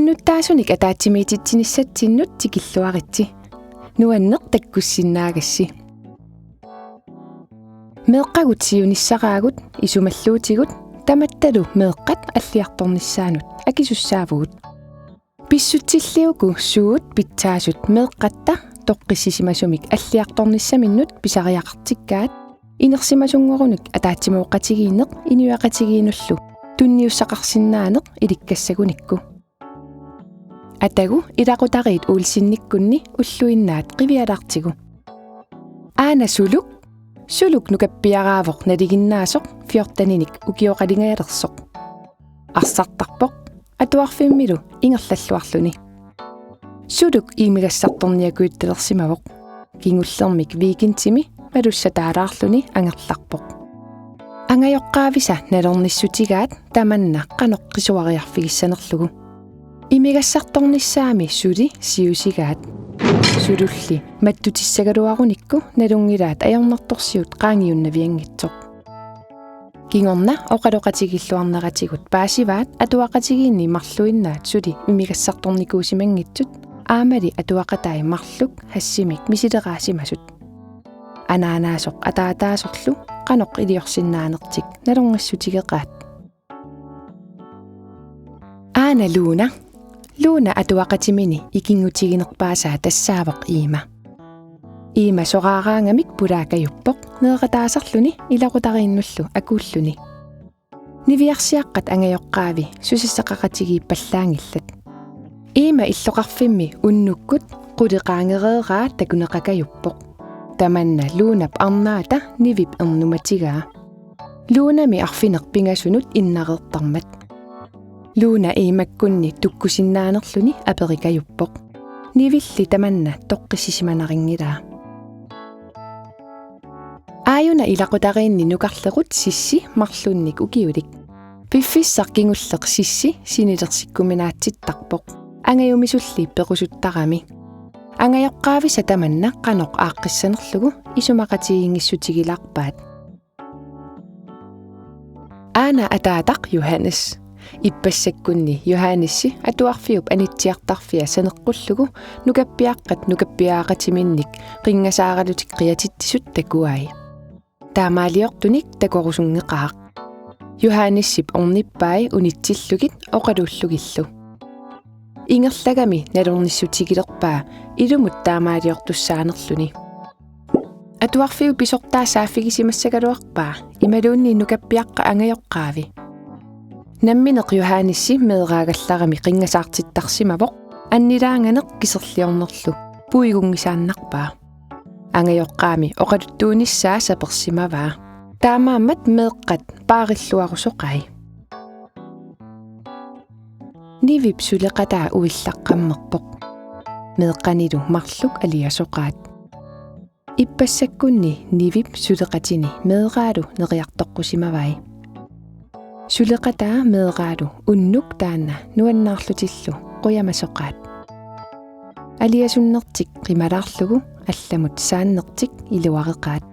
Unnuttaasunik ataatimiititsinissatsinut tikilluaritsi. Nuanneq takkussinaagassi. Meeqqagutsiunissaqaagut isumalluutigut tamattalu meeqqat alliartornissaanut akisussaavugut. Pissutsilliuku suut pitsaasut meeqqatta toqqissisimasumik alliartornissaminnut pisariaqartikkaat inersimasungorunuk ataatsimooqqatigiinneq inuaqatigiinullu tunniussaqarsinnaaneq ilikkasagunikku. Atagu ilaqutariit uulsinnikkunni ulluinnaat qivialartigu. Aana suluk nukappiaraavoq naliginnaasoq 14-ninik ukioqalingayalersoq. Arsartarpoq atuarfimmilu ingerlalluarluni. Suluk iimigassartorniakuuttalersimavoq. Kingullermik viikintimi malussataalaarluni angerlarpoq. Angajoqqaavisa nalornissutigaat tamanna qanoqqisuariarfigissanerlugu. Imigassartornissaami suli siusigaat. Sululli mattutissagaluarunikku nalungilaat ajornertorsiut qaangiunnaviangitsoq. Kingorna oqaloqatigilluarneratigut paasivaat atuaqatigiinni marluinnaat suli imigassartornikuusimangitsut aamali atuaqatai marluk hassimik misileraasimasut. Anaanaasoq ataataasorlu qanoq iliorsinnaanertik nalorngassutigeqaat. Aana Luuna atuaqatimini ikingutiginerpaasaa tassaavoq Iima. Iima soqaaraangamik pulaakajuppoq neeqataasarluni ilaqutariinnullu akuulluni. Niviarsiaqqat angajoqqaavi susissaqaqatigiippallaangillat. Iima illoqarfimmi unnukkut quliqaangereeraa takuneqakajuppoq. Tamanna Luunap arnaata nivip ernumatigaa. Luunami arfineq pingasunut innareertarmat. Luuna iimakkunni tukkusinnaanerluni aperikajuppoq. Nivilli tamanna toqqissisimanarinnilaa. Aajuna ilaqutariinni nukarlerut sissi marlunnik ukiulik. Piffissaq kingulleq sissi sinilersikkuminaatsittarpoq. Angajumisulli perusuttarami. Angajoqqaavisa tamanna qanoq aaqqissanerlugu isumaqatigiingissutigilarpaat. Aana ataataq Johannes. Ippassakkunni Johannessi atuarfiup anitsiartarfia saneqqullugu nukappiaaqatiminnik qingasaaralutik qiatittisut takuai. Taamaaliortunik takorusungeqaaq. Johannessip ornippai unitsillugit oqaluullugillu. Ingerlagami nalornissutigilerpaa ilumut taamaaliortussaanerluni. Atuarfiu pisortaa saaffigisimassagaluarpaa imaluunni nukappiaqqa angajoqqaavi. Nammineq Johannessi meeraagallarami qingasaartittarsimavoq annilaanganeq kiserliornerlu puigungisaannarpaa. Angajoqqaami oqaluttuunissaa sapersimavaa. Taamaammat meeqqat paarilluarusoqai. Nivip suleqataa uillaqqammerpoq. Meeqqanilu marluk aliasoqaat. Ippassakkunni nivip suleqatini meeraalu neriartoqqusimavai. Suleqataa meeraalu unnuk taanna nuannaarlutillu quyamasoqaat. Aliasunnertik qimalarlugu allamut saannertik iluareqaat.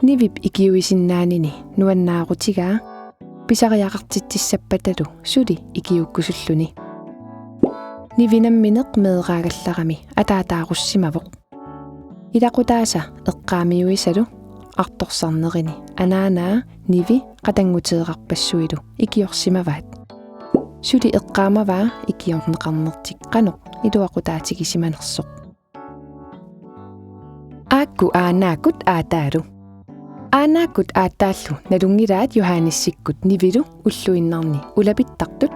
Nivip ikiuisinnaanini nuannaarutigaa pisariaqartittissappatalu suli ikiukkusulluni. Nivinammineq meeraagallarami ataataarussimavuq. Ilaqutaasa eqqaamiuisalu artorsarnerini anaanaa nivi qatanguteeqarpassuilu ikiorsimavaat. Suli eqqaamavaa ikiorneqarnertik qanoq iluaqutaatigissimanersoq. Aakku aanaakut aataalu. Aanaakut aataallu nalungilaat Johannessikut nivilu ulluinnarni ulapittartut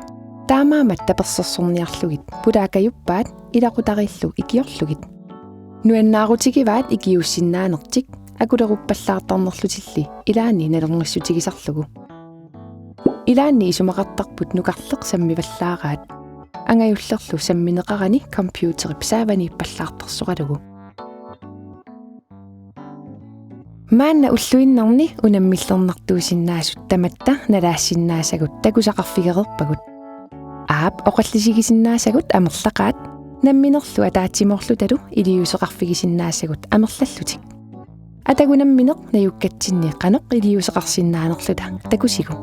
taamaamat tapersersorniarlugit pulaakajuppaat ilaqutarillu ikiorlugit. Nuannaarutigivaat ikiussinnaanertik akuleruppallartarnerlutilli ilaanni nalorngassutigisarlugu. Ilaanni isumaqartarput nukarleq sammivallaaraat. Angajullerlu sammineqarani computerip saavaniippallaartarsoqalugu. Maanna ulluinnarni unammillernertuusinnaasut tamatta nalaassinnaasagut takusaqarfigererpagut. Aap oqallisigisinnaassagut amerlaqaat namminerlu ataatsimorlutalu iliuseqarfigisinnaassagut amerlallutik. Atagunammineq najukkatinni qanoq iliuseqarsinnaanerluta takusigu.